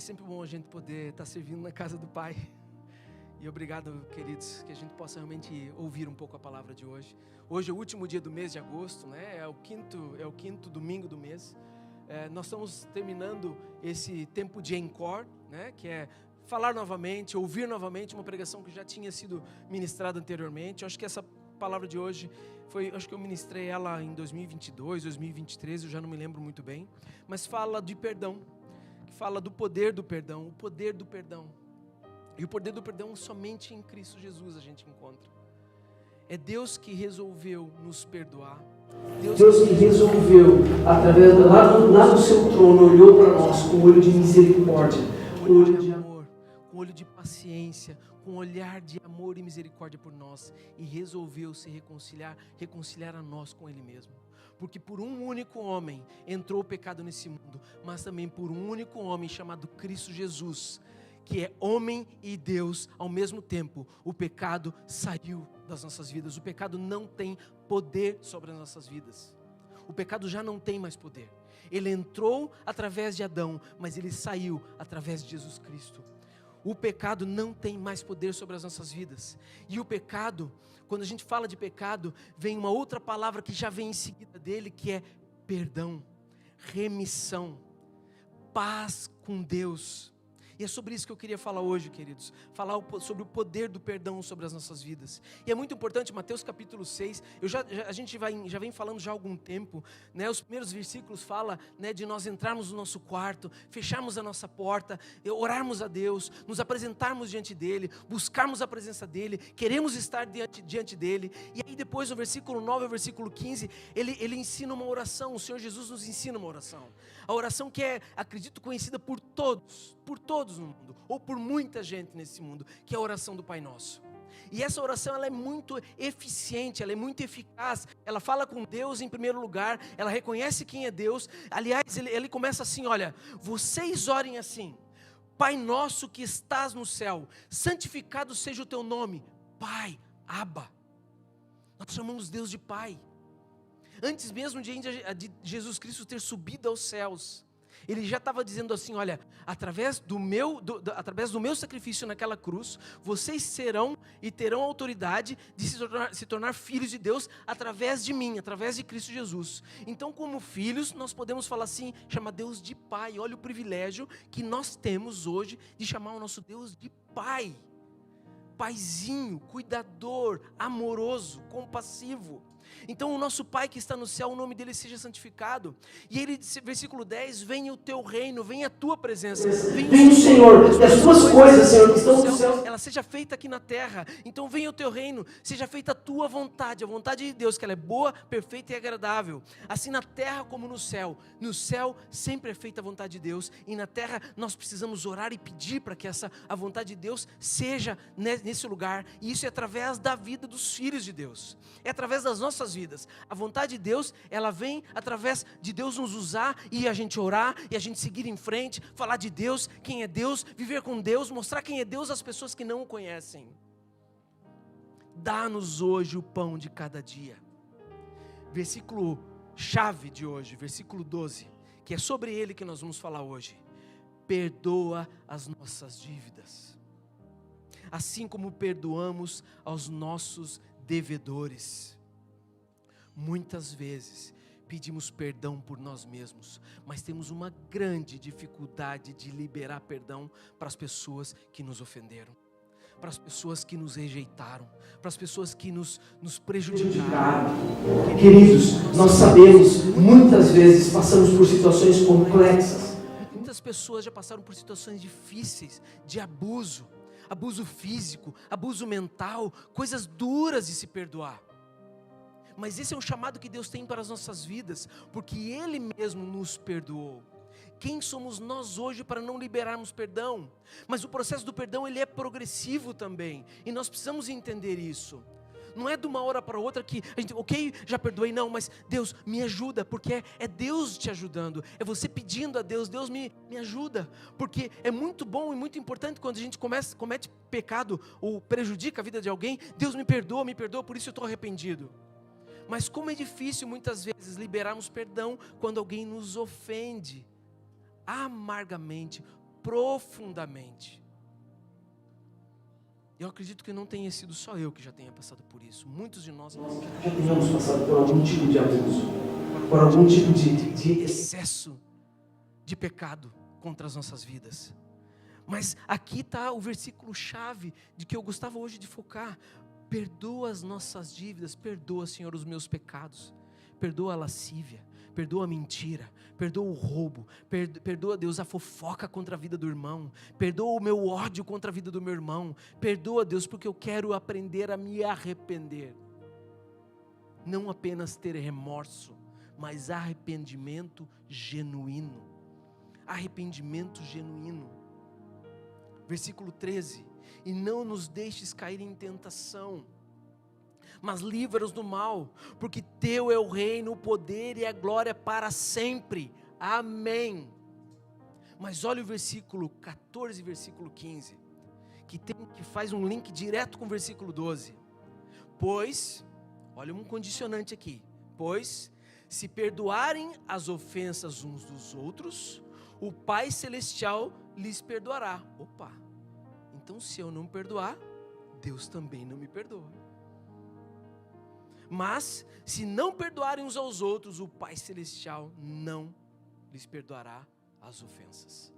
sempre bom a gente poder estar servindo na casa do Pai. E obrigado, queridos, que a gente possa realmente ouvir um pouco a palavra de hoje. Hoje é o último dia do mês de agosto, né? É o quinto domingo do mês. Nós estamos terminando esse tempo de encore, né? Que é falar novamente, ouvir novamente uma pregação que já tinha sido ministrada anteriormente. Eu acho que essa palavra de hoje acho que eu ministrei ela em 2022, 2023, eu já não me lembro muito bem. Mas fala de perdão, fala do poder do perdão, o poder do perdão. E o poder do perdão somente em Cristo Jesus a gente encontra. É Deus que resolveu nos perdoar. Deus que resolveu, através lá do seu trono, olhou para nós com um olho de misericórdia, com um olho de amor, com um olho de paciência, com um olhar de amor e misericórdia por nós. E resolveu se reconciliar a nós com Ele mesmo. Porque por um único homem entrou o pecado nesse mundo, mas também por um único homem chamado Cristo Jesus, que é homem e Deus ao mesmo tempo, o pecado saiu das nossas vidas. O pecado não tem poder sobre as nossas vidas. O pecado já não tem mais poder. Ele entrou através de Adão, mas ele saiu através de Jesus Cristo. O pecado não tem mais poder sobre as nossas vidas. E o pecado, quando a gente fala de pecado, vem uma outra palavra que já vem em seguida dele, que é perdão, remissão, paz com Deus. E é sobre isso que eu queria falar hoje, queridos. Falar sobre o poder do perdão sobre as nossas vidas. E é muito importante, Mateus capítulo 6, a gente já vem falando já há algum tempo, né? Os primeiros versículos falam, né, de nós entrarmos no nosso quarto, fecharmos a nossa porta, orarmos a Deus, nos apresentarmos diante dEle, buscarmos a presença dEle, queremos estar diante dEle. E aí depois no versículo 9 ao versículo 15, ele ensina uma oração, o Senhor Jesus nos ensina uma oração. A oração que é, acredito, conhecida por todos no mundo, ou por muita gente nesse mundo, que é a oração do Pai Nosso. E essa oração, ela é muito eficiente, ela é muito eficaz, ela fala com Deus em primeiro lugar, ela reconhece quem é Deus. Aliás, ele começa assim, olha, vocês orem assim: Pai Nosso que estás no céu, santificado seja o teu nome. Pai, Abba. Nós chamamos Deus de Pai. Antes mesmo de Jesus Cristo ter subido aos céus, Ele já estava dizendo assim, olha, através do meu sacrifício naquela cruz, vocês serão e terão autoridade de se tornar filhos de Deus através de mim, através de Cristo Jesus. Então, como filhos, nós podemos falar assim, chamar Deus de Pai. Olha o privilégio que nós temos hoje de chamar o nosso Deus de Pai. Paizinho, cuidador, amoroso, compassivo. Então o nosso Pai que está no céu, o nome dele seja santificado. E ele disse, versículo 10, venha o teu reino, venha a tua presença. Venha o Senhor, e as tuas coisas, Senhor, que estão no céu, ela seja feita aqui na terra. Então venha o teu reino, seja feita a tua vontade, a vontade de Deus, que ela é boa, perfeita e agradável. Assim na terra como no céu. No céu sempre é feita a vontade de Deus, e na terra nós precisamos orar e pedir para que a vontade de Deus seja nesse lugar. E isso é através da vida dos filhos de Deus. É através das nossas vidas. A vontade de Deus, ela vem através de Deus nos usar e a gente orar e a gente seguir em frente, falar de Deus, quem é Deus, viver com Deus, mostrar quem é Deus às pessoas que não o conhecem. Dá-nos hoje o pão de cada dia. Versículo chave de hoje, versículo 12, que é sobre ele que nós vamos falar hoje. Perdoa as nossas dívidas, assim como perdoamos aos nossos devedores. Muitas vezes pedimos perdão por nós mesmos, mas temos uma grande dificuldade de liberar perdão para as pessoas que nos ofenderam, para as pessoas que nos rejeitaram, para as pessoas que nos prejudicaram. Queridos, nós sabemos, muitas vezes passamos por situações complexas. Muitas pessoas já passaram por situações difíceis, de abuso físico, abuso mental, coisas duras de se perdoar. Mas esse é um chamado que Deus tem para as nossas vidas, porque Ele mesmo nos perdoou. Quem somos nós hoje para não liberarmos perdão? Mas o processo do perdão, ele é progressivo também, e nós precisamos entender isso. Não é de uma hora para outra que a gente, ok, já perdoei, não, mas Deus me ajuda, porque é Deus te ajudando, é você pedindo a Deus, Deus me ajuda, porque é muito bom e muito importante quando a gente comete pecado ou prejudica a vida de alguém, Deus me perdoa, por isso eu estou arrependido. Mas como é difícil muitas vezes liberarmos perdão quando alguém nos ofende amargamente, profundamente. Eu acredito que não tenha sido só eu que já tenha passado por isso. Muitos de nós já tenhamos passado por algum tipo de abuso, por algum tipo de excesso de pecado contra as nossas vidas. Mas aqui está o versículo chave de que eu gostava hoje de focar. Perdoa as nossas dívidas, perdoa, Senhor, os meus pecados. Perdoa a lascívia, perdoa a mentira, perdoa o roubo, perdoa, Deus, a fofoca contra a vida do irmão, perdoa o meu ódio contra a vida do meu irmão, perdoa, Deus, porque eu quero aprender a me arrepender. Não apenas ter remorso, mas arrependimento genuíno. Arrependimento genuíno. Versículo 13, e não nos deixes cair em tentação, mas livra-nos do mal, porque teu é o reino, o poder e a glória para sempre, amém. Mas olha o versículo 14 e versículo 15, que faz um link direto com o versículo 12, pois, olha um condicionante aqui, pois, se perdoarem as ofensas uns dos outros, o Pai Celestial lhes perdoará. Opa, então se eu não perdoar, Deus também não me perdoa. Mas, se não perdoarem uns aos outros, o Pai Celestial não lhes perdoará as ofensas.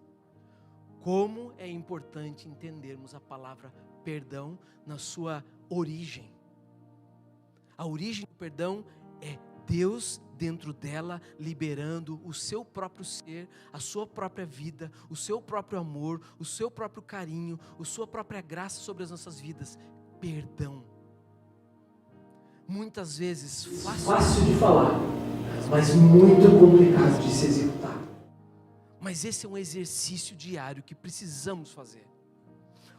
Como é importante entendermos a palavra perdão na sua origem. A origem do perdão é Deus dentro dela, liberando o seu próprio ser, a sua própria vida, o seu próprio amor, o seu próprio carinho, a sua própria graça sobre as nossas vidas. Perdão. Muitas vezes fácil de falar, mas muito complicado de se executar. Mas esse é um exercício diário que precisamos fazer.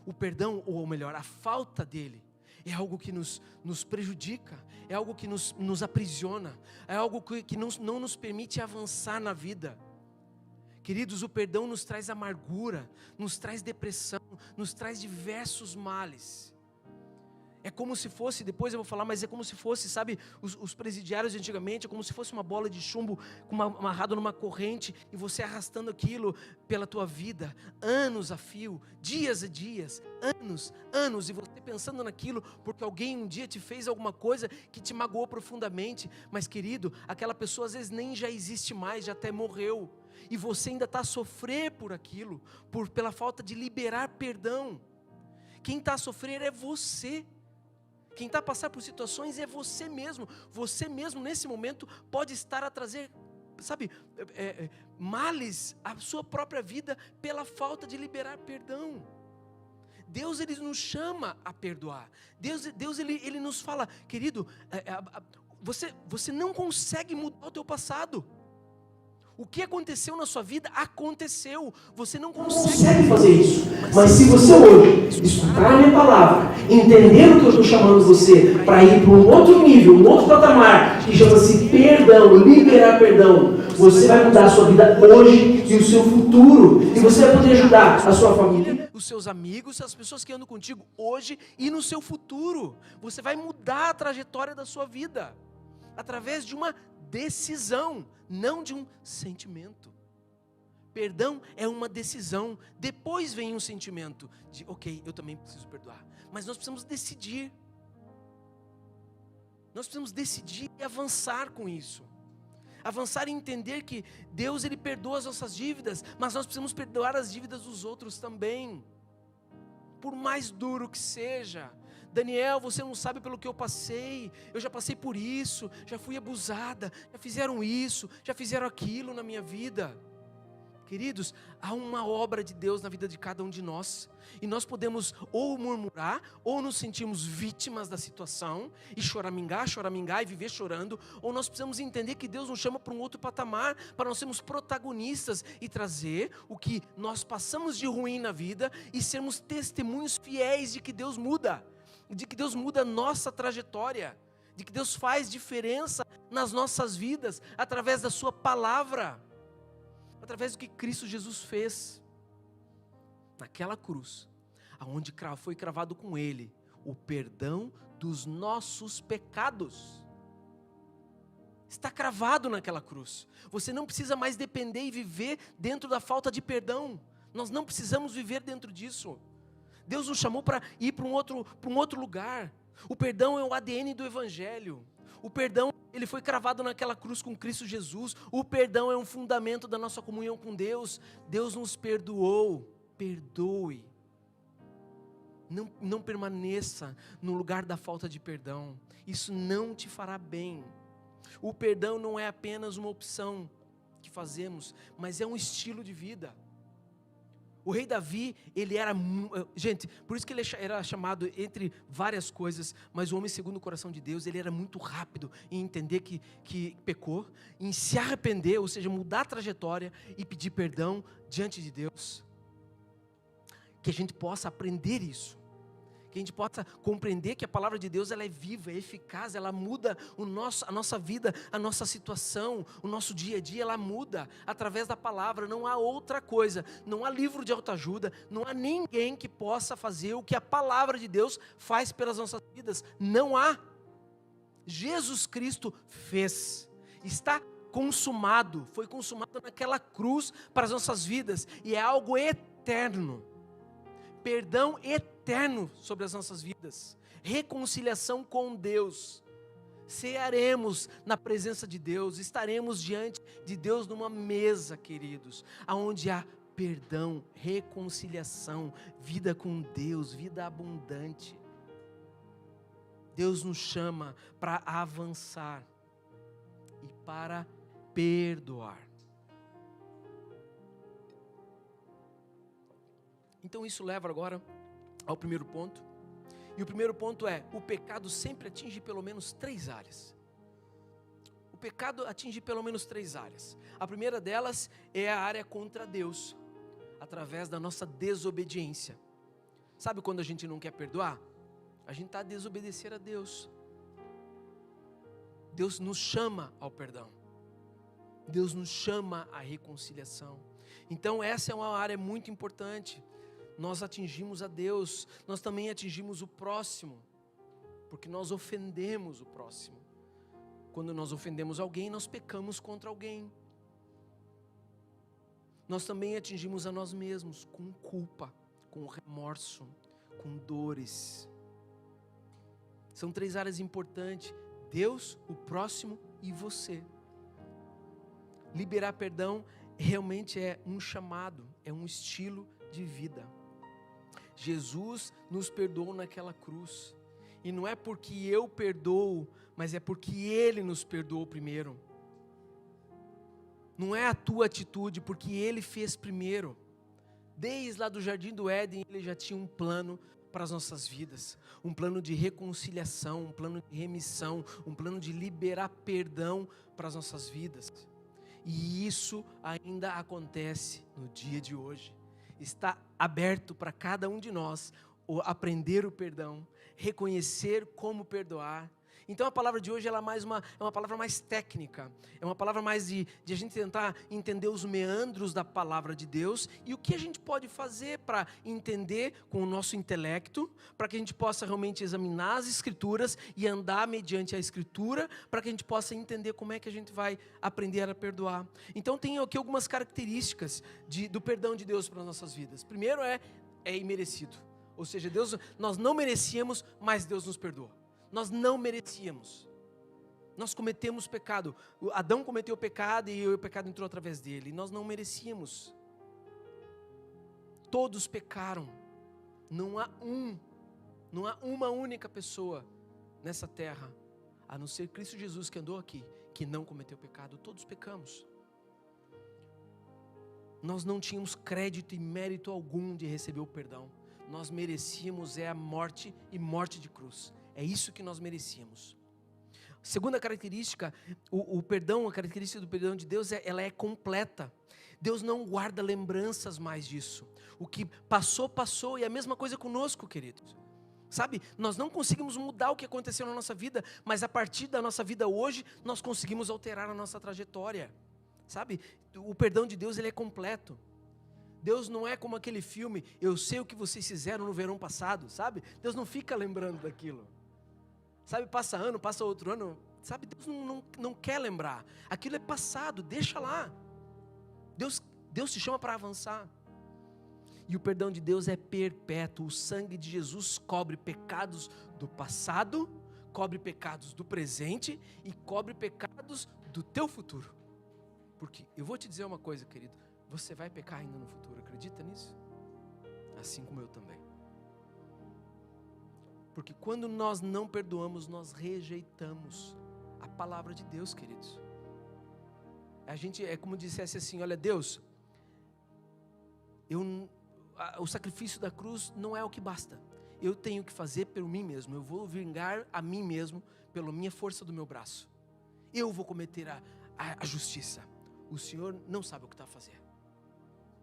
O perdão, ou melhor, a falta dele, é algo que nos prejudica, é algo que nos aprisiona, é algo que não nos permite avançar na vida. Queridos, o perdão nos traz amargura, nos traz depressão, nos traz diversos males. É como se fosse, depois eu vou falar, mas é como se fosse, sabe, os presidiários de antigamente, é como se fosse uma bola de chumbo amarrado numa corrente, e você arrastando aquilo pela tua vida, anos a fio, dias a dias, anos, e você pensando naquilo, porque alguém um dia te fez alguma coisa que te magoou profundamente, mas querido, aquela pessoa às vezes nem já existe mais, já até morreu, e você ainda está a sofrer por aquilo, pela falta de liberar perdão. Quem está a sofrer é você. Quem está a passar por situações é você mesmo. Você mesmo nesse momento pode estar a trazer, sabe, males à sua própria vida pela falta de liberar perdão. Deus, Ele nos chama a perdoar. Deus ele nos fala, querido, você não consegue mudar o teu passado. O que aconteceu na sua vida, aconteceu. Você não consegue fazer isso. Mas se você hoje escutar a minha palavra, entender o que eu estou chamando você para ir para um outro nível, um outro patamar, que chama-se perdão, liberar perdão, você vai mudar a sua vida hoje e o seu futuro. E você vai poder ajudar a sua família, os seus amigos, as pessoas que andam contigo hoje e no seu futuro. Você vai mudar a trajetória da sua vida através de uma decisão, não de um sentimento. Perdão é uma decisão. Depois vem um sentimento de, ok, eu também preciso perdoar. Mas nós precisamos decidir. Nós precisamos decidir e avançar com isso. Avançar e entender que Deus, Ele perdoa as nossas dívidas, mas nós precisamos perdoar as dívidas dos outros também. Por mais duro que seja. Daniel, você não sabe pelo que eu passei, eu já passei por isso, já fui abusada, já fizeram isso, já fizeram aquilo na minha vida. Queridos, há uma obra de Deus na vida de cada um de nós, e nós podemos ou murmurar, ou nos sentirmos vítimas da situação, e choramingar e viver chorando, ou nós precisamos entender que Deus nos chama para um outro patamar, para nós sermos protagonistas, e trazer o que nós passamos de ruim na vida, e sermos testemunhos fiéis de que Deus muda, de que Deus muda a nossa trajetória, de que Deus faz diferença nas nossas vidas, através da sua palavra, através do que Cristo Jesus fez, naquela cruz, aonde foi cravado com Ele, o perdão dos nossos pecados, está cravado naquela cruz. Você não precisa mais depender e viver dentro da falta de perdão. Nós não precisamos viver dentro disso. Deus nos chamou para ir para um outro lugar. O perdão é o ADN do Evangelho. O perdão, ele foi cravado naquela cruz com Cristo Jesus. O perdão é um fundamento da nossa comunhão com Deus. Deus nos perdoou. Perdoe. Não permaneça no lugar da falta de perdão. Isso não te fará bem. O perdão não é apenas uma opção que fazemos, mas é um estilo de vida. O rei Davi, ele era... Gente, por isso que ele era chamado entre várias coisas, mas o homem segundo o coração de Deus, ele era muito rápido em entender que pecou, em se arrepender, ou seja, mudar a trajetória e pedir perdão diante de Deus. Que a gente possa aprender isso. Que a gente possa compreender que a palavra de Deus ela é viva, é eficaz, ela muda a nossa vida, a nossa situação, o nosso dia a dia, ela muda através da palavra. Não há outra coisa, não há livro de autoajuda, não há ninguém que possa fazer o que a palavra de Deus faz pelas nossas vidas. Não há. Jesus Cristo fez, está consumado, foi consumado naquela cruz para as nossas vidas e é algo eterno. Perdão eterno sobre as nossas vidas, reconciliação com Deus, cearemos na presença de Deus, estaremos diante de Deus numa mesa, queridos, aonde há perdão, reconciliação, vida com Deus, vida abundante. Deus nos chama para avançar e para perdoar. Então isso leva agora ao primeiro ponto. E o primeiro ponto é, o pecado sempre atinge pelo menos 3 áreas. O pecado atinge pelo menos 3 áreas. A primeira delas é a área contra Deus, através da nossa desobediência. Sabe quando a gente não quer perdoar? A gente está a desobedecer a Deus. Deus nos chama ao perdão. Deus nos chama à reconciliação. Então essa é uma área muito importante. Nós atingimos a Deus, nós também atingimos o próximo, porque nós ofendemos o próximo. Quando nós ofendemos alguém, nós pecamos contra alguém. Nós também atingimos a nós mesmos com culpa, com remorso, com dores. São 3 áreas importantes: Deus, o próximo e você. Liberar perdão realmente é um chamado, é um estilo de vida. Jesus nos perdoou naquela cruz. E não é porque eu perdoo, mas é porque Ele nos perdoou primeiro. Não é a tua atitude, porque Ele fez primeiro. Desde lá do Jardim do Éden, Ele já tinha um plano para as nossas vidas. Um plano de reconciliação, um plano de remissão, um plano de liberar perdão para as nossas vidas. E isso ainda acontece no dia de hoje. Está aberto para cada um de nós aprender o perdão, reconhecer como perdoar. Então a palavra de hoje ela é uma palavra mais técnica, é uma palavra mais de a gente tentar entender os meandros da palavra de Deus e o que a gente pode fazer para entender com o nosso intelecto, para que a gente possa realmente examinar as Escrituras e andar mediante a Escritura, para que a gente possa entender como é que a gente vai aprender a perdoar. Então tem aqui algumas características do perdão de Deus para as nossas vidas. Primeiro é imerecido, ou seja, nós não merecíamos, mas Deus nos perdoou. Nós não merecíamos. Nós cometemos pecado. Adão cometeu o pecado e o pecado entrou através dele. Nós não merecíamos. Todos pecaram. Não há uma única pessoa nessa terra, a não ser Cristo Jesus que andou aqui, que não cometeu pecado. Todos pecamos. Nós não tínhamos crédito e mérito algum de receber o perdão. Nós merecíamos a morte e morte de cruz. É isso que nós merecíamos. Segunda característica, a característica do perdão de Deus ela é completa. Deus não guarda lembranças mais disso. O que passou, passou, e a mesma coisa conosco, queridos. Sabe, nós não conseguimos mudar o que aconteceu na nossa vida, mas a partir da nossa vida hoje, nós conseguimos alterar a nossa trajetória. Sabe, o perdão de Deus ele é completo. Deus não é como aquele filme, eu sei o que vocês fizeram no verão passado, sabe? Deus não fica lembrando daquilo. Sabe, passa ano, passa outro ano, sabe? Deus não quer lembrar. Aquilo é passado, deixa lá. Deus te chama para avançar. E o perdão de Deus é perpétuo. O sangue de Jesus cobre pecados do passado, cobre pecados do presente e cobre pecados do teu futuro. Porque eu vou te dizer uma coisa, querido, você vai pecar ainda no futuro, acredita nisso? Assim como eu também. Porque quando nós não perdoamos, nós rejeitamos a palavra de Deus, queridos. A gente é como dissesse assim, olha, Deus, o sacrifício da cruz não é o que basta. Eu tenho que fazer por mim mesmo. Eu vou vingar a mim mesmo pela minha força do meu braço. Eu vou cometer a justiça. O Senhor não sabe o que está a fazer.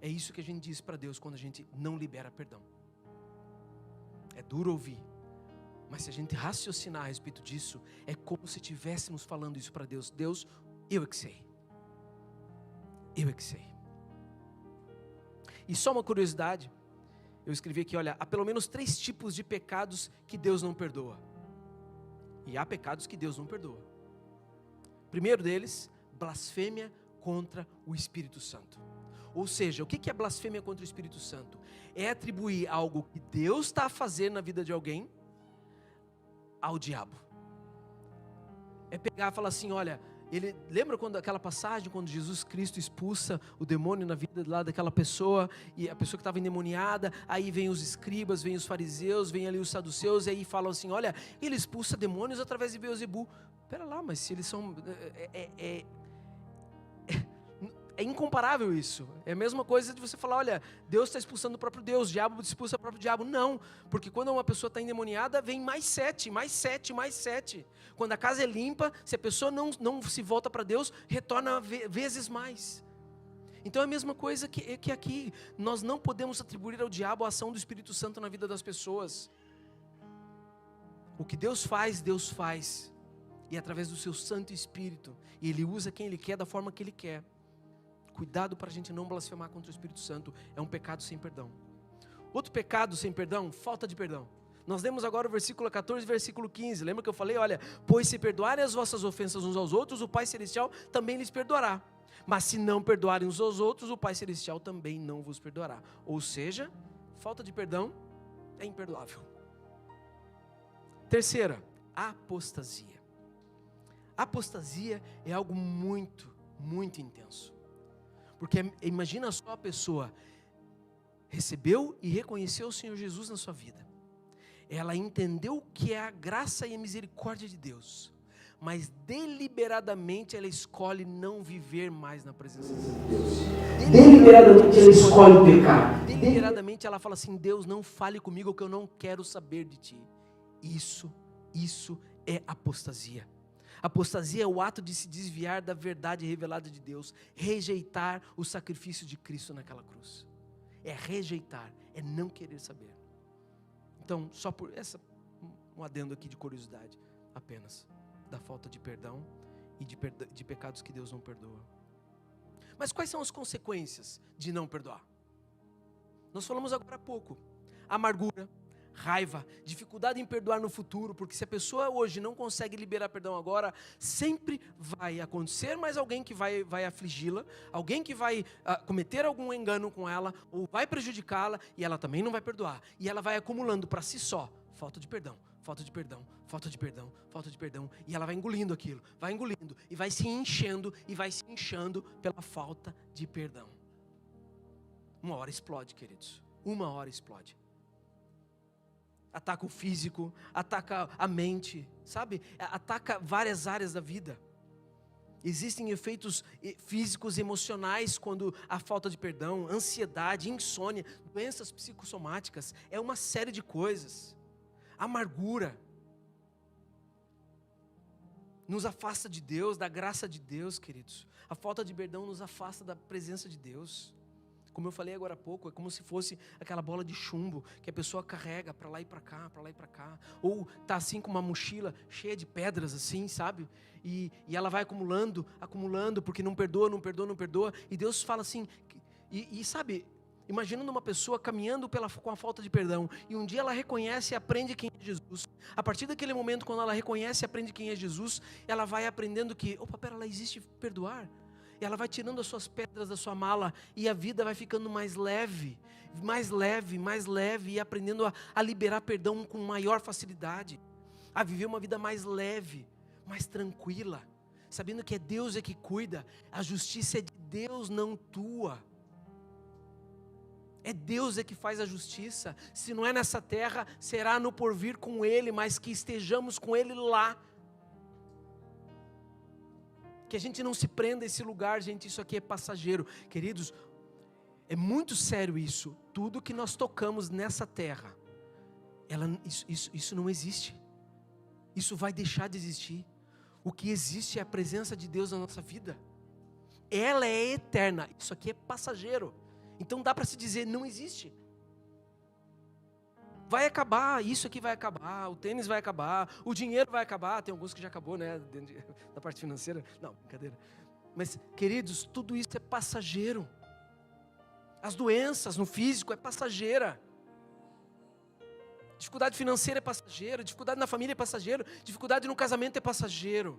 É isso que a gente diz para Deus quando a gente não libera perdão. É duro ouvir. Mas se a gente raciocinar a respeito disso, é como se estivéssemos falando isso para Deus. Deus, eu é que sei. Eu é que sei. E só uma curiosidade, eu escrevi aqui, olha, há pelo menos 3 tipos de pecados que Deus não perdoa. E há pecados que Deus não perdoa. Primeiro deles, blasfêmia contra o Espírito Santo. Ou seja, o que é blasfêmia contra o Espírito Santo? É atribuir algo que Deus está a fazer na vida de alguém ao diabo. É pegar e falar assim, olha, lembra aquela passagem quando Jesus Cristo expulsa o demônio na vida lá daquela pessoa, e a pessoa que estava endemoniada, aí vem os escribas, vem os fariseus, vem ali os saduceus, e aí falam assim, olha, ele expulsa demônios através de Beelzebu. Pera lá, mas se eles são... É incomparável isso. É a mesma coisa de você falar, olha, Deus está expulsando o próprio Deus, o diabo expulsa o próprio diabo. Não, porque quando uma pessoa está endemoniada, vem mais 7, mais 7, mais 7. Quando a casa é limpa, se a pessoa não se volta para Deus, retorna vezes mais. Então é a mesma coisa que aqui. Nós não podemos atribuir ao diabo a ação do Espírito Santo na vida das pessoas. O que Deus faz. E através do seu Santo Espírito. E Ele usa quem Ele quer, da forma que Ele quer. Cuidado para a gente não blasfemar contra o Espírito Santo. É um pecado sem perdão. Outro pecado sem perdão, falta de perdão. Nós lemos agora o versículo 14 e versículo 15. Lembra que eu falei, olha, pois se perdoarem as vossas ofensas uns aos outros, o Pai Celestial também lhes perdoará. Mas se não perdoarem uns aos outros, o Pai Celestial também não vos perdoará. Ou seja, falta de perdão é imperdoável. Terceira, apostasia. Apostasia é algo muito, muito intenso. Porque imagina só a pessoa recebeu e reconheceu o Senhor Jesus na sua vida. Ela entendeu o que é a graça e a misericórdia de Deus. Mas deliberadamente ela escolhe não viver mais na presença de Deus. Deliberadamente ela escolhe pecar. Deliberadamente ela fala assim, Deus, não fale comigo que eu não quero saber de Ti. Isso é apostasia. Apostasia é o ato de se desviar da verdade revelada de Deus, rejeitar o sacrifício de Cristo naquela cruz. É rejeitar, é não querer saber. Então, só por um adendo aqui de curiosidade, apenas, da falta de perdão e de pecados que Deus não perdoa. Mas quais são as consequências de não perdoar? Nós falamos agora há pouco, amargura, raiva, dificuldade em perdoar no futuro, porque se a pessoa hoje não consegue liberar perdão agora, sempre vai acontecer mais alguém que vai afligi-la, alguém que vai cometer algum engano com ela, ou vai prejudicá-la, e ela também não vai perdoar, e ela vai acumulando para si só, falta de perdão, falta de perdão, falta de perdão, falta de perdão, e ela vai engolindo aquilo, vai engolindo, e vai se enchendo, e vai se inchando pela falta de perdão. Uma hora explode, queridos, uma hora explode. Ataca o físico, ataca a mente, sabe? Ataca várias áreas da vida. Existem efeitos físicos e emocionais quando há falta de perdão, ansiedade, insônia, doenças psicossomáticas, é uma série de coisas. Amargura nos afasta de Deus, da graça de Deus, queridos. A falta de perdão nos afasta da presença de Deus. Como eu falei agora há pouco, é como se fosse aquela bola de chumbo que a pessoa carrega para lá e para cá, para lá e para cá. Ou tá assim com uma mochila cheia de pedras assim, sabe? E ela vai acumulando, porque não perdoa. E Deus fala assim, sabe, imaginando uma pessoa caminhando com a falta de perdão. E um dia ela reconhece e aprende quem é Jesus. A partir daquele momento, quando ela reconhece e aprende quem é Jesus, ela vai aprendendo que, pera lá, existe perdoar. ela vai tirando as suas pedras da sua mala, e a vida vai ficando mais leve, mais leve, mais leve, e aprendendo a liberar perdão com maior facilidade, a viver uma vida mais leve, mais tranquila, sabendo que é Deus que cuida, a justiça é de Deus, não tua. É Deus que faz a justiça. Se não é nessa terra, será no porvir com Ele, mas que estejamos com Ele lá. Que a gente não se prenda a esse lugar, gente, isso aqui é passageiro. Queridos, é muito sério isso. Tudo que nós tocamos nessa terra, isso não existe. Isso vai deixar de existir. O que existe é a presença de Deus na nossa vida. Ela é eterna, isso aqui é passageiro. Então dá para se dizer, não existe. Vai acabar, isso aqui vai acabar, o tênis vai acabar, o dinheiro vai acabar. Tem alguns que já acabou, né, da parte financeira. Não, brincadeira. Mas, queridos, tudo isso é passageiro. As doenças no físico é passageira. Dificuldade financeira é passageira, dificuldade na família é passageiro, dificuldade no casamento é passageiro.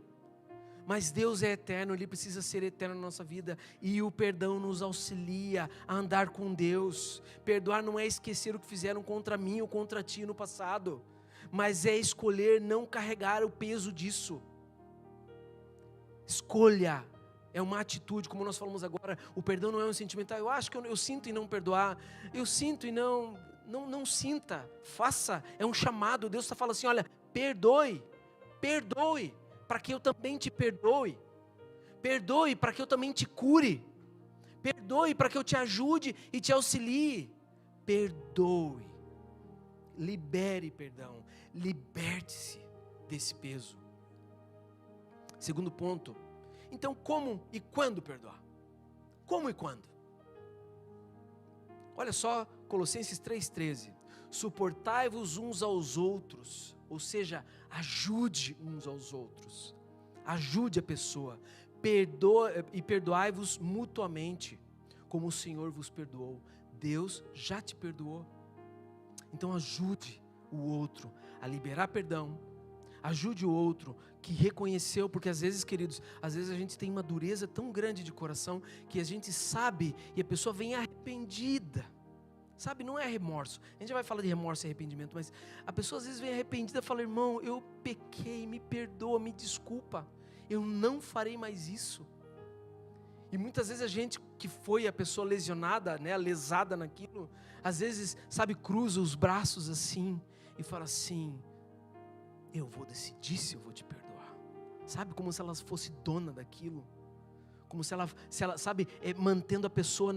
Mas Deus é eterno, Ele precisa ser eterno na nossa vida. E o perdão nos auxilia a andar com Deus. Perdoar não é esquecer o que fizeram contra mim ou contra ti no passado, mas é escolher não carregar o peso disso. Escolha, é uma atitude, como nós falamos agora. O perdão não é um sentimento, eu acho que eu sinto em não perdoar, eu sinto e não sinta, faça, é um chamado. Deus está falando assim, olha, perdoe, para que eu também te perdoe. Perdoe para que eu também te cure. Perdoe para que eu te ajude e te auxilie. Perdoe. Libere perdão. Liberte-se desse peso. Segundo ponto. Então, como e quando perdoar? Como e quando? Olha só, Colossenses 3,13. Suportai-vos uns aos outros. Ou seja, ajude uns aos outros. Ajude a pessoa. Perdoai-vos mutuamente, como o Senhor vos perdoou. Deus já te perdoou. Então ajude o outro a liberar perdão. Ajude o outro que reconheceu, porque às vezes, queridos, às vezes a gente tem uma dureza tão grande de coração que a gente sabe e a pessoa vem arrependida. Sabe, não é remorso. A gente vai falar de remorso e arrependimento, mas a pessoa às vezes vem arrependida e fala, irmão, eu pequei, me perdoa, me desculpa. Eu não farei mais isso. E muitas vezes a gente que foi a pessoa lesionada, né, lesada naquilo, às vezes, sabe, cruza os braços assim e fala assim, eu vou decidir se eu vou te perdoar. Sabe, como se ela fosse dona daquilo. Como se ela sabe, mantendo a pessoa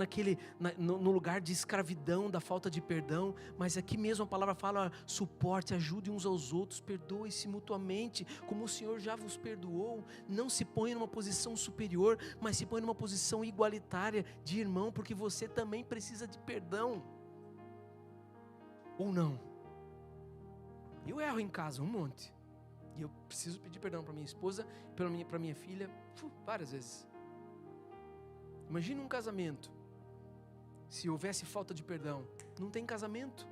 no lugar de escravidão, da falta de perdão. Mas aqui mesmo a palavra fala, suporte, ajude uns aos outros, perdoe-se mutuamente, como o Senhor já vos perdoou. Não se põe numa posição superior, mas se põe numa posição igualitária de irmão, porque você também precisa de perdão. Ou não? Eu erro em casa um monte, e eu preciso pedir perdão para minha esposa, para minha filha, várias vezes. Imagina um casamento, se houvesse falta de perdão, não tem casamento.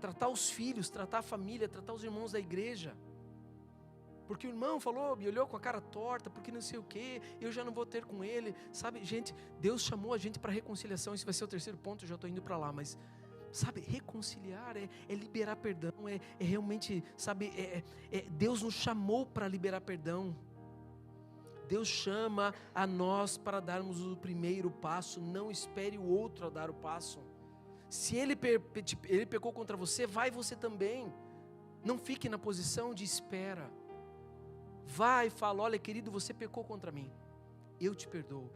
Tratar os filhos, tratar a família, tratar os irmãos da igreja, porque o irmão falou, me olhou com a cara torta, porque não sei o que, eu já não vou ter com ele, sabe, gente, Deus chamou a gente para reconciliação. Esse vai ser o terceiro ponto, eu já estou indo para lá, mas sabe, reconciliar é liberar perdão, é realmente, sabe, Deus nos chamou para liberar perdão. Deus chama a nós para darmos o primeiro passo. Não espere o outro a dar o passo. Se ele pecou contra você, vai você também. Não fique na posição de espera. Vai e fala, olha querido, você pecou contra mim, eu te perdoo.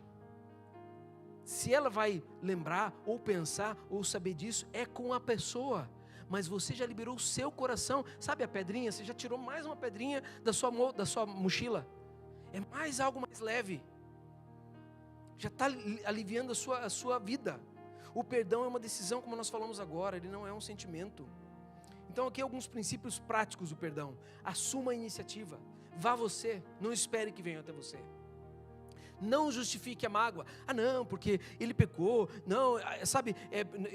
Se ela vai lembrar, ou pensar, ou saber disso, é com a pessoa. Mas você já liberou o seu coração. Sabe a pedrinha? Você já tirou mais uma pedrinha da sua mochila. É mais algo mais leve. Já está aliviando a sua vida. O perdão é uma decisão, como nós falamos agora. Ele não é um sentimento. Então aqui alguns princípios práticos do perdão. Assuma a iniciativa. Vá você. Não espere que venha até você. Não justifique a mágoa. Ah, não, porque ele pecou. Não, sabe,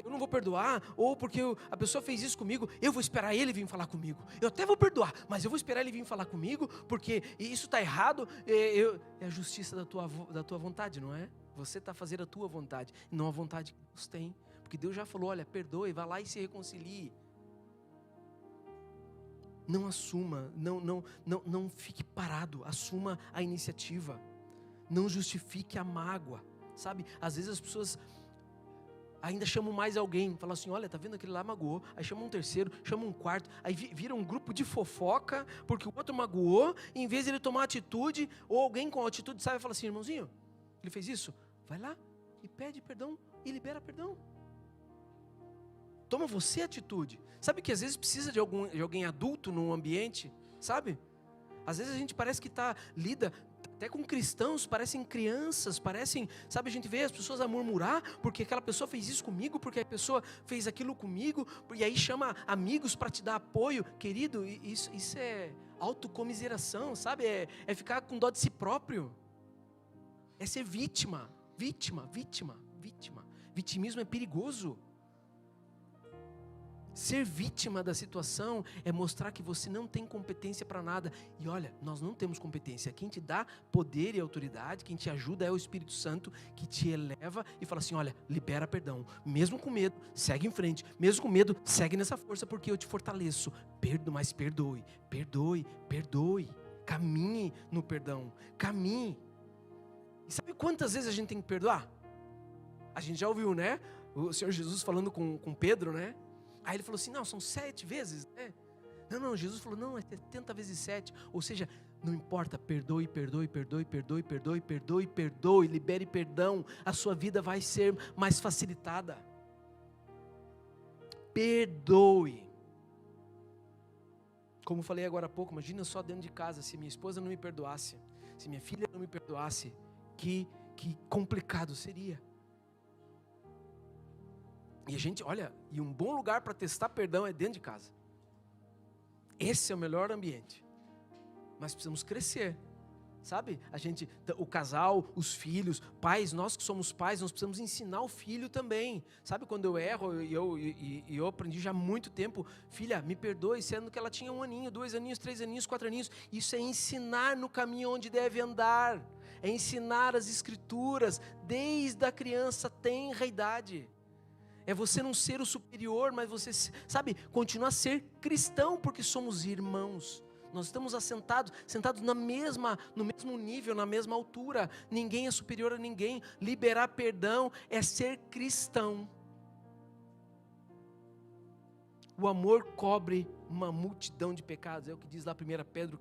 eu não vou perdoar. Ou porque a pessoa fez isso comigo, eu vou esperar ele vir falar comigo. Eu até vou perdoar, mas eu vou esperar ele vir falar comigo, porque isso está errado. É a justiça da tua vontade, não é? Você está fazendo a tua vontade, não a vontade que Deus tem. Porque Deus já falou, olha, perdoe, vá lá e se reconcilie. Não assuma, não fique parado, assuma a iniciativa. Não justifique a mágoa, sabe? Às vezes as pessoas ainda chamam mais alguém, falam assim, olha, tá vendo aquele lá magoou, aí chamam um terceiro, chamam um quarto, aí vira um grupo de fofoca, porque o outro magoou, e em vez de ele tomar atitude, ou alguém com atitude sai e fala assim, irmãozinho, ele fez isso, vai lá e pede perdão e libera perdão. Toma você atitude. Sabe que às vezes precisa de alguém adulto no ambiente, sabe? Às vezes a gente parece que lida até com cristãos, parecem crianças, sabe, a gente vê as pessoas a murmurar, porque aquela pessoa fez isso comigo, porque a pessoa fez aquilo comigo, e aí chama amigos para te dar apoio. Querido, isso é autocomiseração, sabe? É ficar com dó de si próprio. É ser vítima. Vitimismo é perigoso. Ser vítima da situação é mostrar que você não tem competência para nada. E olha, nós não temos competência. Quem te dá poder e autoridade, quem te ajuda é o Espírito Santo, que te eleva e fala assim, olha, libera perdão. Mesmo com medo, segue em frente. Mesmo com medo, segue nessa força, porque eu te fortaleço. Mas perdoe. Caminhe no perdão. Caminhe. E sabe quantas vezes a gente tem que perdoar? A gente já ouviu, né? O Senhor Jesus falando com Pedro, né? Aí ele falou assim, não, são 7 vezes, né? Não, Jesus falou, não, é 70 vezes 7. Ou seja, não importa, perdoe, libere perdão. A sua vida vai ser mais facilitada. Perdoe. Como falei agora há pouco, imagina só dentro de casa, se minha esposa não me perdoasse, se minha filha não me perdoasse, que complicado seria. E a gente, olha, e um bom lugar para testar perdão é dentro de casa. Esse é o melhor ambiente. Mas precisamos crescer, sabe? O casal, os filhos, pais, nós que somos pais, nós precisamos ensinar o filho também. Sabe, quando eu erro, eu aprendi já há muito tempo, filha, me perdoe, sendo que ela tinha 1 aninho, 2 aninhos, 3 aninhos, 4 aninhos. Isso é ensinar no caminho onde deve andar. É ensinar as escrituras, desde a criança tenra idade. É você não ser o superior, mas você, sabe, continuar a ser cristão, porque somos irmãos. Nós estamos sentados no mesmo nível, na mesma altura. Ninguém é superior a ninguém. Liberar perdão é ser cristão. O amor cobre uma multidão de pecados. É o que diz lá 1 Pedro,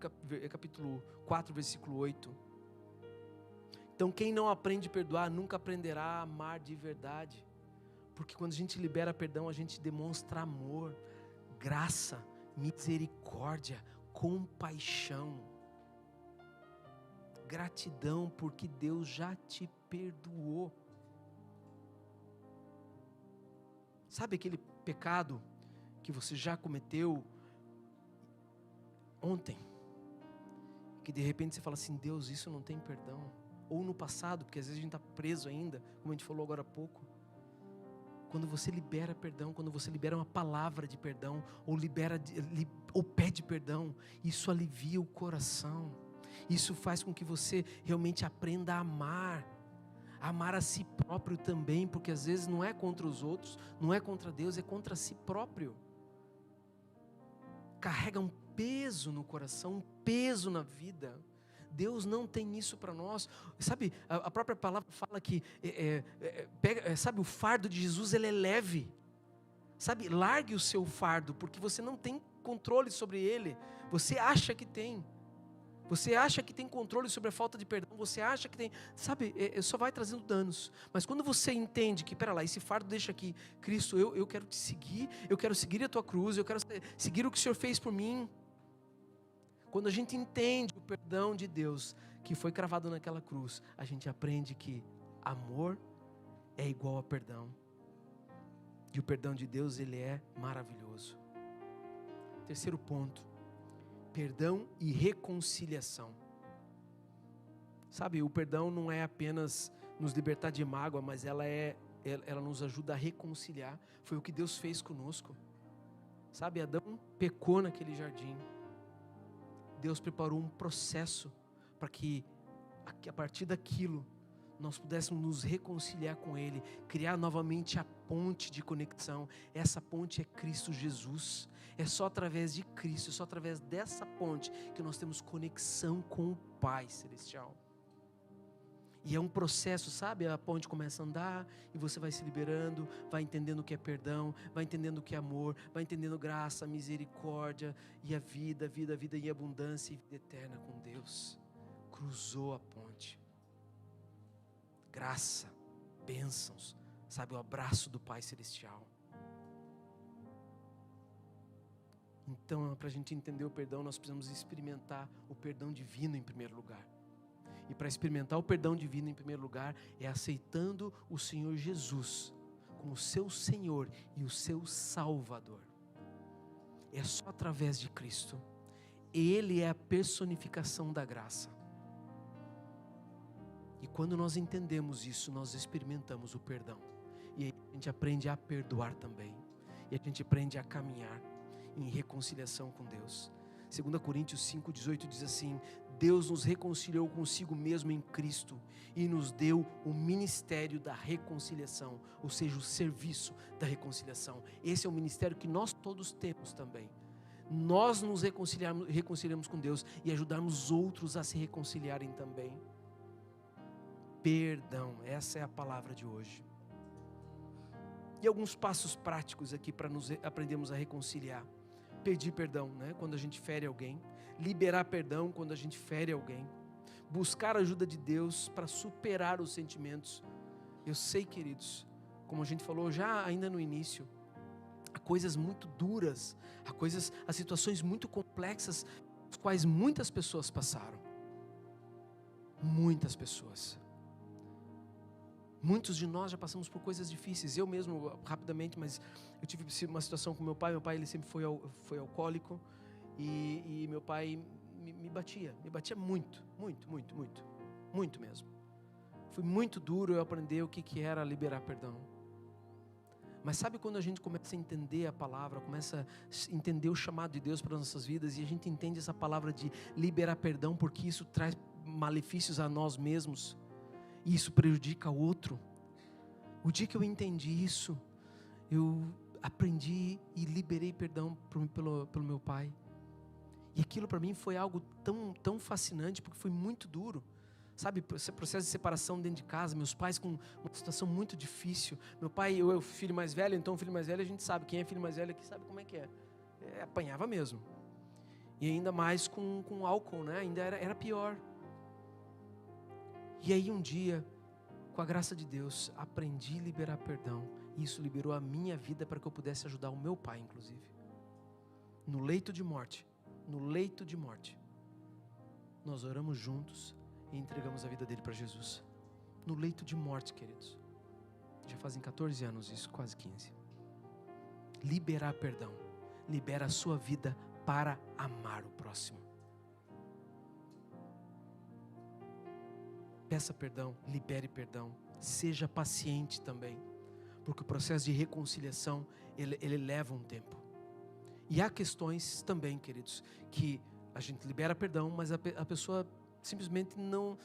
capítulo 4, versículo 8. Então quem não aprende a perdoar, nunca aprenderá a amar de verdade. Porque quando a gente libera perdão, a gente demonstra amor, graça, misericórdia, compaixão, gratidão, porque Deus já te perdoou. Sabe aquele pecado que você já cometeu ontem, que de repente você fala assim, Deus, isso não tem perdão? Ou no passado, porque às vezes a gente está preso ainda, como a gente falou agora há pouco. Quando você libera perdão, quando você libera uma palavra de perdão, ou pede perdão, isso alivia o coração. Isso faz com que você realmente aprenda a amar a si próprio também, porque às vezes não é contra os outros, não é contra Deus, é contra si próprio. Carrega um peso no coração, um peso na vida. Deus não tem isso para nós. Sabe, a própria palavra fala que, sabe, o fardo de Jesus, ele é leve. Sabe, largue o seu fardo, porque você não tem controle sobre ele. Você acha que tem. Você acha que tem controle sobre a falta de perdão. Você acha que tem, sabe, só vai trazendo danos. Mas quando você entende que, pera lá, esse fardo deixa aqui, Cristo, eu quero te seguir, eu quero seguir a tua cruz, eu quero seguir o que o Senhor fez por mim. Quando a gente entende o perdão de Deus que foi cravado naquela cruz, a gente aprende que amor é igual a perdão. E o perdão de Deus, ele é maravilhoso. Terceiro ponto, perdão e reconciliação. Sabe, o perdão não é apenas nos libertar de mágoa, mas ela nos ajuda a reconciliar. Foi o que Deus fez conosco. Sabe, Adão pecou naquele jardim. Deus preparou um processo para que a partir daquilo nós pudéssemos nos reconciliar com Ele, criar novamente a ponte de conexão. Essa ponte é Cristo Jesus. É só através de Cristo, é só através dessa ponte que nós temos conexão com o Pai Celestial. E é um processo, sabe? A ponte começa a andar e você vai se liberando, vai entendendo o que é perdão, vai entendendo o que é amor, vai entendendo graça, misericórdia e a vida em abundância e vida eterna com Deus. Cruzou a ponte. Graça, bênçãos, sabe? O abraço do Pai Celestial. Então, para a gente entender o perdão, nós precisamos experimentar o perdão divino em primeiro lugar. E para experimentar o perdão divino em primeiro lugar, é aceitando o Senhor Jesus como seu Senhor e o seu Salvador. É só através de Cristo. Ele é a personificação da graça. E quando nós entendemos isso, nós experimentamos o perdão. E aí a gente aprende a perdoar também. E a gente aprende a caminhar em reconciliação com Deus. 2 Coríntios 5,18 diz assim: Deus nos reconciliou consigo mesmo em Cristo e nos deu o ministério da reconciliação, ou seja, o serviço da reconciliação. Esse é o ministério que nós todos temos também. Nós nos reconciliamos com Deus e ajudarmos outros a se reconciliarem também. Perdão, essa é a palavra de hoje. E alguns passos práticos aqui para nos aprendermos a reconciliar. Pedir perdão, né? Quando a gente fere alguém. Liberar perdão quando a gente fere alguém. Buscar a ajuda de Deus para superar os sentimentos. Eu sei, queridos, como a gente falou já ainda no início, há coisas muito duras, há situações muito complexas, as quais muitas pessoas passaram. Muitas pessoas. Muitos de nós já passamos por coisas difíceis. Eu mesmo, rapidamente, mas eu tive uma situação com meu pai. Meu pai, ele sempre foi alcoólico. E meu pai me batia muito mesmo. Foi muito duro eu aprender o que era liberar perdão. Mas sabe quando a gente começa a entender a palavra, começa a entender o chamado de Deus para as nossas vidas, e a gente entende essa palavra de liberar perdão, porque isso traz malefícios a nós mesmos, e isso prejudica o outro. O dia que eu entendi isso, eu aprendi e liberei perdão pelo meu pai. E aquilo para mim foi algo tão fascinante, porque foi muito duro. Sabe, esse processo de separação dentro de casa, meus pais com uma situação muito difícil. Meu pai, eu filho mais velho, então o filho mais velho a gente sabe, quem é filho mais velho aqui sabe como é que é. Apanhava mesmo. E ainda mais com álcool, né? Ainda era pior. E aí um dia, com a graça de Deus, aprendi a liberar perdão. E isso liberou a minha vida para que eu pudesse ajudar o meu pai, inclusive. No leito de morte, nós oramos juntos e entregamos a vida dele para Jesus. No leito de morte, queridos. Já fazem 14 anos isso, quase 15. Liberar perdão. Libera a sua vida para amar o próximo. Peça perdão, libere perdão. Seja paciente também. Porque o processo de reconciliação, ele leva um tempo. E há questões também, queridos, que a gente libera perdão, mas a pessoa simplesmente não,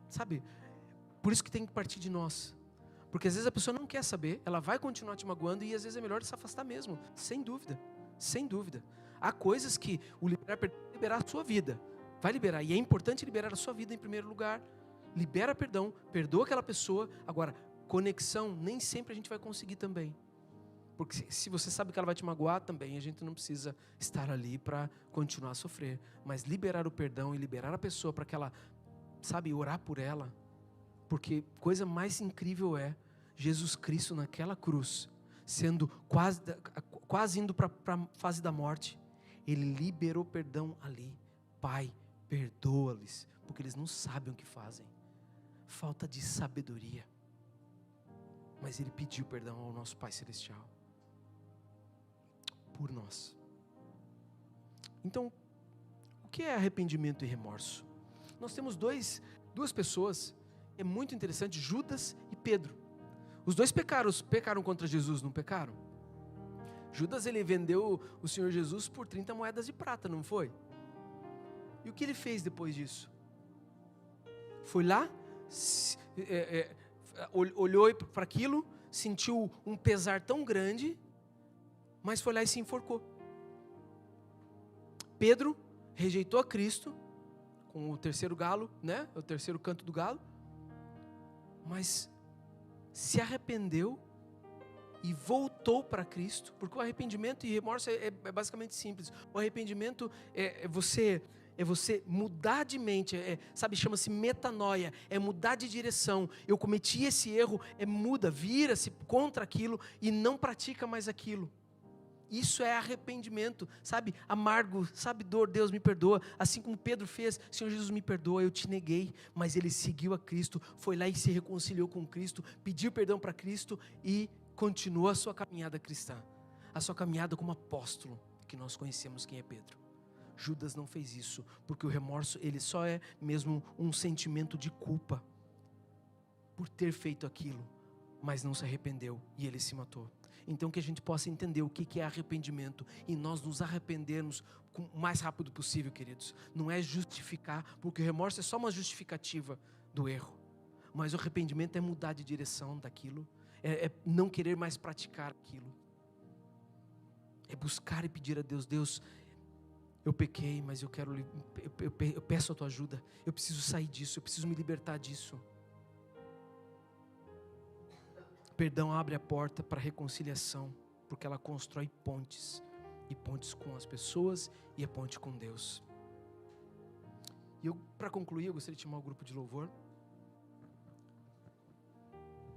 sabe? Por isso que tem que partir de nós. Porque às vezes a pessoa não quer saber, ela vai continuar te magoando e às vezes é melhor se afastar mesmo, sem dúvida. Há coisas que o liberar perdão vai liberar a sua vida, vai liberar, e é importante liberar a sua vida em primeiro lugar. Libera perdão, perdoa aquela pessoa. Agora, conexão, nem sempre a gente vai conseguir também. Porque se você sabe que ela vai te magoar também, a gente não precisa estar ali para continuar a sofrer. Mas liberar o perdão e liberar a pessoa para que ela, sabe, orar por ela. Porque coisa mais incrível é Jesus Cristo naquela cruz, sendo quase indo para a fase da morte. Ele liberou perdão ali. Pai, perdoa-lhes, porque eles não sabem o que fazem. Falta de sabedoria. Mas ele pediu perdão ao nosso Pai Celestial. Por nós. Então, o que é arrependimento e remorso? Nós temos duas duas pessoas, é muito interessante, Judas e Pedro. Os dois pecaram contra Jesus, não pecaram? Judas, ele vendeu o Senhor Jesus por 30 moedas de prata, não foi? E o que ele fez depois disso? Foi lá, olhou para aquilo, sentiu um pesar tão grande, mas foi lá e se enforcou. Pedro rejeitou a Cristo, com o terceiro galo, né? O terceiro canto do galo, mas se arrependeu e voltou para Cristo, porque o arrependimento e remorso é basicamente simples. O arrependimento é você mudar de mente, sabe, chama-se metanoia, é mudar de direção. Eu cometi esse erro, muda, vira-se contra aquilo e não pratica mais aquilo. Isso é arrependimento, sabe, amargo, sabe, dor, Deus me perdoa, assim como Pedro fez, Senhor Jesus me perdoa, eu te neguei, mas ele seguiu a Cristo, foi lá e se reconciliou com Cristo, pediu perdão para Cristo e continuou a sua caminhada cristã, a sua caminhada como apóstolo, que nós conhecemos quem é Pedro. Judas não fez isso, porque o remorso, ele só é mesmo um sentimento de culpa, por ter feito aquilo, mas não se arrependeu, e ele se matou. Então que a gente possa entender o que é arrependimento, e nós nos arrependermos o mais rápido possível, queridos. Não é justificar, porque o remorso é só uma justificativa do erro, mas o arrependimento é mudar de direção daquilo, é não querer mais praticar aquilo, é buscar e pedir a Deus, Deus, eu pequei, mas eu peço a tua ajuda, eu preciso sair disso, eu preciso me libertar disso. Perdão abre a porta para a reconciliação, porque ela constrói pontes, e pontes com as pessoas, e a ponte com Deus. E para concluir, eu gostaria de chamar o grupo de louvor.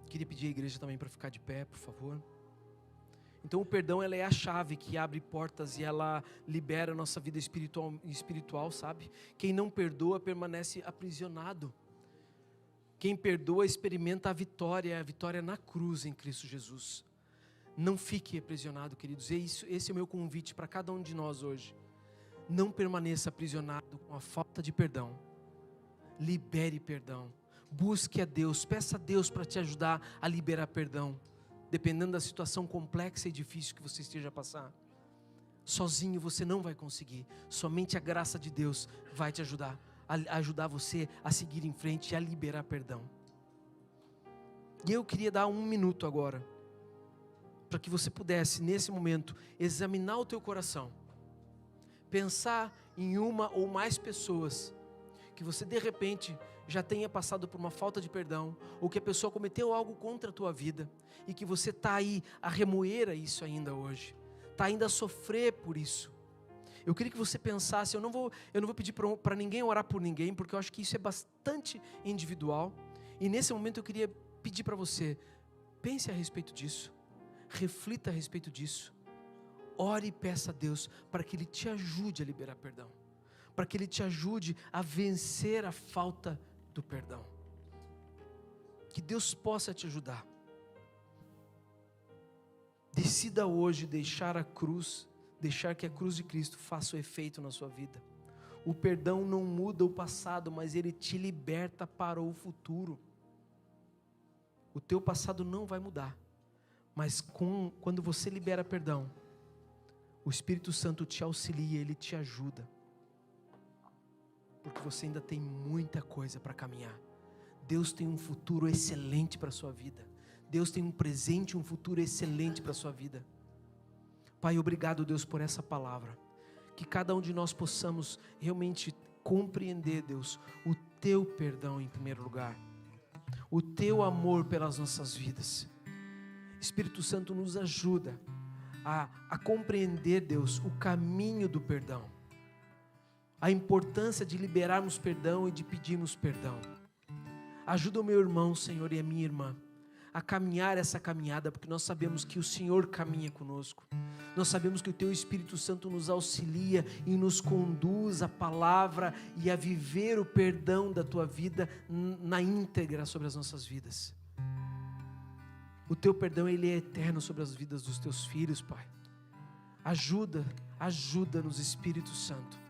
Queria pedir à igreja também para ficar de pé, por favor. Então o perdão, ela é a chave que abre portas e ela libera a nossa vida espiritual, sabe? Quem não perdoa permanece aprisionado. Quem perdoa experimenta a vitória na cruz em Cristo Jesus. Não fique aprisionado, queridos. Esse é o meu convite para cada um de nós hoje. Não permaneça aprisionado com a falta de perdão. Libere perdão. Busque a Deus, peça a Deus para te ajudar a liberar perdão, dependendo da situação complexa e difícil que você esteja a passar. Sozinho você não vai conseguir. Somente a graça de Deus vai te ajudar você a seguir em frente e a liberar perdão. E eu queria dar 1 minuto agora, para que você pudesse, nesse momento, examinar o teu coração, pensar em uma ou mais pessoas, que você de repente já tenha passado por uma falta de perdão, ou que a pessoa cometeu algo contra a tua vida, e que você está aí a remoer isso ainda hoje, está ainda a sofrer por isso. Eu queria que você pensasse, eu não vou pedir para ninguém orar por ninguém, porque eu acho que isso é bastante individual. E nesse momento eu queria pedir para você, pense a respeito disso, reflita a respeito disso. Ore e peça a Deus para que Ele te ajude a liberar perdão, para que Ele te ajude a vencer a falta do perdão. Que Deus possa te ajudar. Decida hoje deixar que a cruz de Cristo faça o efeito na sua vida. O perdão não muda o passado, mas ele te liberta para o futuro. O teu passado não vai mudar, mas quando você libera perdão, o Espírito Santo te auxilia, ele te ajuda, porque você ainda tem muita coisa para caminhar. Deus tem um futuro excelente para a sua vida. Deus tem um presente e um futuro excelente para a sua vida. Pai, obrigado, Deus, por essa palavra. Que cada um de nós possamos realmente compreender, Deus, o Teu perdão em primeiro lugar. O Teu amor pelas nossas vidas. Espírito Santo, nos ajuda a compreender, Deus, o caminho do perdão. A importância de liberarmos perdão e de pedirmos perdão. Ajuda o meu irmão, Senhor, e a minha irmã a caminhar essa caminhada, porque nós sabemos que o Senhor caminha conosco. Nós sabemos que o Teu Espírito Santo nos auxilia e nos conduz à palavra e a viver o perdão da Tua vida na íntegra sobre as nossas vidas. O Teu perdão, ele é eterno sobre as vidas dos Teus filhos, Pai. Ajuda-nos, Espírito Santo,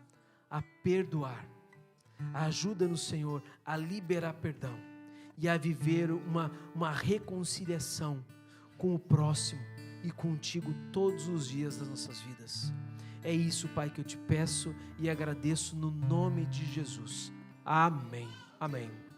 a perdoar, Ajuda-nos, Senhor, a liberar perdão e a viver uma reconciliação com o próximo e contigo todos os dias das nossas vidas. É isso, Pai, que eu te peço e agradeço no nome de Jesus. Amém. Amém.